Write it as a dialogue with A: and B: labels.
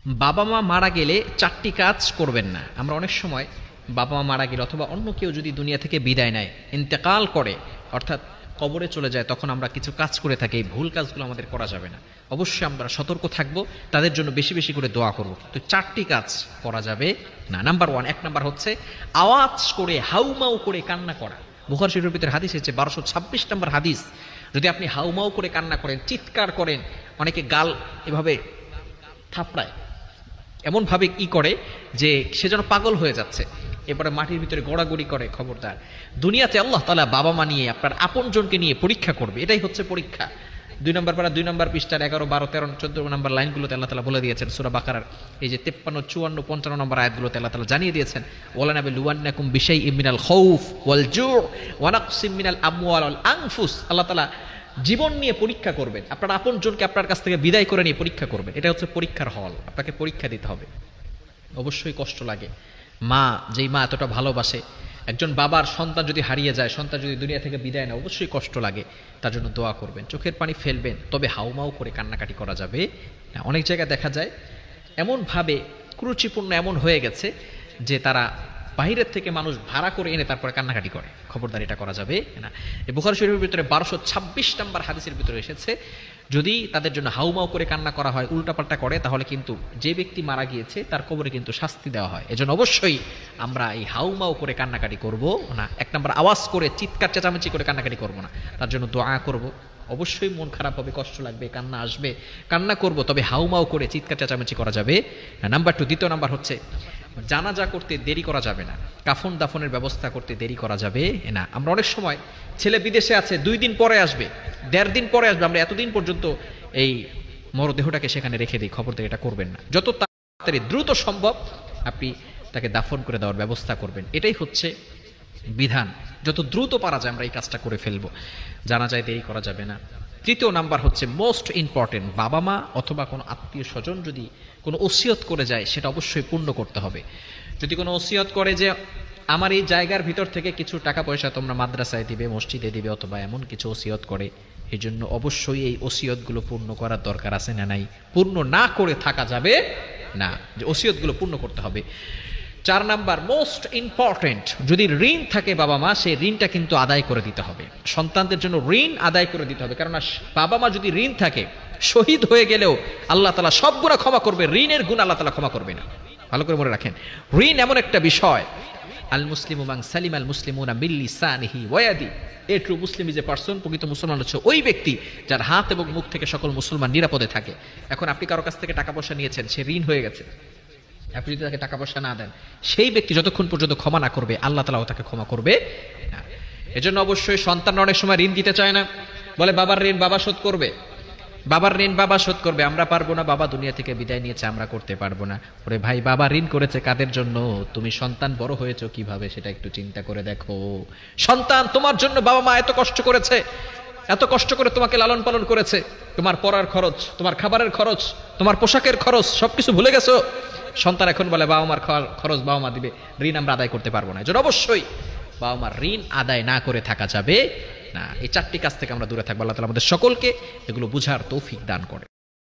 A: বাবা মা মারা গেলে চারটি কাজ করবেন না। আমরা অনেক সময় বাবা মা মারা গেলে অথবা অন্য কেউ যদি দুনিয়া থেকে বিদায় নেয়, ইন্তেকাল করে, অর্থাৎ কবরে চলে যায়, তখন আমরা কিছু কাজ করে থাকি। এই ভুল কাজগুলো আমাদের করা যাবে না। অবশ্যই আমরা সতর্ক থাকব, তাদের জন্য বেশি বেশি করে দোয়া করব। তো চারটি কাজ করা যাবে না। নাম্বার ওয়ান, এক নাম্বার হচ্ছে আওয়াজ করে হাউমাউ করে কান্না করা। বুখারী শরীফের ভিতরে হাদিস হচ্ছে 1226 নম্বর হাদিস। যদি আপনি হাউমাউ করে কান্না করেন, চিৎকার করেন, অনেকে গাল এভাবে থাপড়ায়, এমনভাবে ই করে যে সে যেন পাগল হয়ে যাচ্ছে, এবারে মাটির ভিতরে গড়াগড়ি করে, খবরদার। দুনিয়াতে আল্লাহ তাআলা বাবা মা নিয়ে, আপনার আপনজনকে নিয়ে পরীক্ষা করবে। এটাই হচ্ছে পরীক্ষা। 2 নম্বর পারা 2 নম্বর পৃষ্ঠার 11, 12, 13, 14 নম্বর লাইনগুলোতে আল্লাহ তাআলা বলে দিয়েছেন। সূরা বাকারার এই যে 53, 54, 55 নম্বর আয়াতগুলোতে আল্লাহ তাআলা জানিয়ে দিয়েছেন, ওয়ালানাবিলুওয়ান্নাকুম বিশাইইম মিনাল খাউফ ওয়াল জু' ওয়া নাকসিম মিনাল আমওয়াল ওয়াল আনফুস। আল্লাহ তাআলা জীবন নিয়ে পরীক্ষা করবেন, আপনার আপনজনকে আপনার কাছ থেকে বিদায় করে নিয়ে পরীক্ষা করবেন। এটা হচ্ছে পরীক্ষার হল, আপনাকে পরীক্ষা দিতে হবে। অবশ্যই কষ্ট লাগে। মা, যেই মা এতটা ভালোবাসে, একজন বাবার সন্তান যদি হারিয়ে যায়, সন্তান যদি দুনিয়া থেকে বিদায় নেয়, অবশ্যই কষ্ট লাগে। তার জন্য দোয়া করবেন, চোখের পানি ফেলবেন, তবে হাউমাউ করে কান্নাকাটি করা যাবে না। অনেক জায়গায় দেখা যায় এমনভাবে কুরুচিপূর্ণ এমন হয়ে গেছে যে তারা বাহিরের থেকে মানুষ ভাড়া করে এনে তারপরে কান্নাকাটি করে। খবরদার, এটা করা যাবে না। এই বুখারী শরীফের ভিতরে 1226 নম্বর হাদিসের ভিতরে এসেছে, যদি তাদের জন্য হাউমাউ করে কান্না করা হয়, উল্টাপাল্টা করে, তাহলে কিন্তু যে ব্যক্তি মারা গিয়েছে তার কবরে কিন্তু শাস্তি দেওয়া হয়। এজন্য অবশ্যই আমরা এই হাউমাউ করে কান্নাকাটি করব না। এক নম্বর, আওয়াজ করে চিৎকার চেঁচামেচি করে কান্নাকাটি করব না। তার জন্য দোয়া করব। অবশ্যই মন খারাপ হবে, কষ্ট লাগবে, কান্না আসবে, কান্না করব, তবে হাউমাউ করে চিৎকার চেঁচামেচি করা যাবে না। নাম্বার 2, দ্বিতীয় নাম্বার হচ্ছে জানাজা করতে দেরি করা যাবে না। কাফন দাফনের ব্যবস্থা করতে দেরি করা যাবে না। আমরা অনেক সময়, ছেলে বিদেশে আছে, 2 দিন পরে আসবে, 1.5 দিন পরে আসবে, আমরা এতদিন পর্যন্ত এই মরদেহটাকে সেখানে রেখে দিই। খবরদার, এটা করবেন না। যত তাড়াতাড়ি দ্রুত সম্ভব আপনি তাকে দাফন করে দেওয়ার ব্যবস্থা করবেন। এটাই হচ্ছে বিধান। যত দ্রুত পারা যায় আমরা এই কাজটা করে ফেলবো। জানাজায় দেরি করা যাবে না। তৃতীয় নাম্বার হচ্ছে মোস্ট ইম্পর্টেন্ট, বাবা মা অথবা কোনো আত্মীয় স্বজন যদি কোনো ওসিয়ত করে যায়, সেটা অবশ্যই পূর্ণ করতে হবে। যদি কোনো ওসিয়ত করে যে আমার এই জায়গার ভিতর থেকে কিছু টাকা পয়সা তোমরা মাদ্রাসায় দিবে, মসজিদে দিবে, অথবা এমন কিছু ওসিয়ত করে, এই জন্য অবশ্যই এই ওসিয়তগুলো পূর্ণ করার দরকার আছে না নাই? পূর্ণ না করে থাকা যাবে না, যে ওসিয়তগুলো পূর্ণ করতে হবে। 4 নাম্বার, মোস্ট ইম্পর্টেন্ট, যদি ঋণ থাকে বাবা মা, সেই ঋণটা কিন্তু আদায় করে দিতে হবে। সন্তানদের জন্য ঋণ আদায় করে দিতে হবে। কারণ বাবা মা যদি ঋণ থাকে, শহীদ হয়ে গেলেও আল্লাহ তাআলা সব গুনাহ ক্ষমা করবে, ঋণের গুণ আল্লাহ তাআলা ক্ষমা করবে না। ভালো করে মনে রাখেন, ঋণ এমন একটা বিষয়, আল মুসলিমু মান সালিম আল মুসলিমুনা মিন লিসানিহি ওয়া ইয়াদি। A true Muslim is a person, প্রকৃত মুসলমান হচ্ছে ওই ব্যক্তি যার হাত এবং মুখ থেকে সকল মুসলমান নিরাপদে থাকে। এখন আপনি কারো কাছ থেকে টাকা পয়সা নিয়েছেন, সে ঋণ হয়ে গেছে, আপনি যদি তাকে টাকা পয়সা না দেন, সেই ব্যক্তি যতক্ষণ পর্যন্ত ক্ষমা না করবে, আল্লাহ তাআলাও তাকে ক্ষমা করবে না। এজন্য অবশ্যই সন্তানরা অনেক সময় ঋণ দিতে চায় না, বলে বাবার ঋণ বাবা শোধ করবে, বাবার ঋণ বাবা শোধ করবে, আমরা পারবো না, বাবা দুনিয়া থেকে বিদায় নিয়েছে, আমরা করতে পারবো না। ওরে ভাই, বাবা ঋণ করেছে কাদের জন্য? তুমি সন্তান বড় হয়েছো কিভাবে সেটা একটু চিন্তা করে দেখো। সন্তান, তোমার জন্য বাবা মা এত কষ্ট করেছে, এত কষ্ট করে তোমাকে লালন পালন করেছে, তোমার পড়ার খরচ, তোমার খাবারের খরচ, তোমার পোশাকের খরচ, সবকিছু ভুলে গেছো। সন্তান এখন বলে বাবা মার খরচ বাবা মা দিবে, ঋণ আমরা আদায় করতে পারবো না। এজন্য অবশ্যই বাবা মার ঋণ আদায় না করে থাকা যাবে না। এই 4টি কাজ থেকে আমরা দূরে থাকবো। আল্লাহ তাআলা আমাদের সকলকে এগুলো বুঝার তৌফিক দান করে।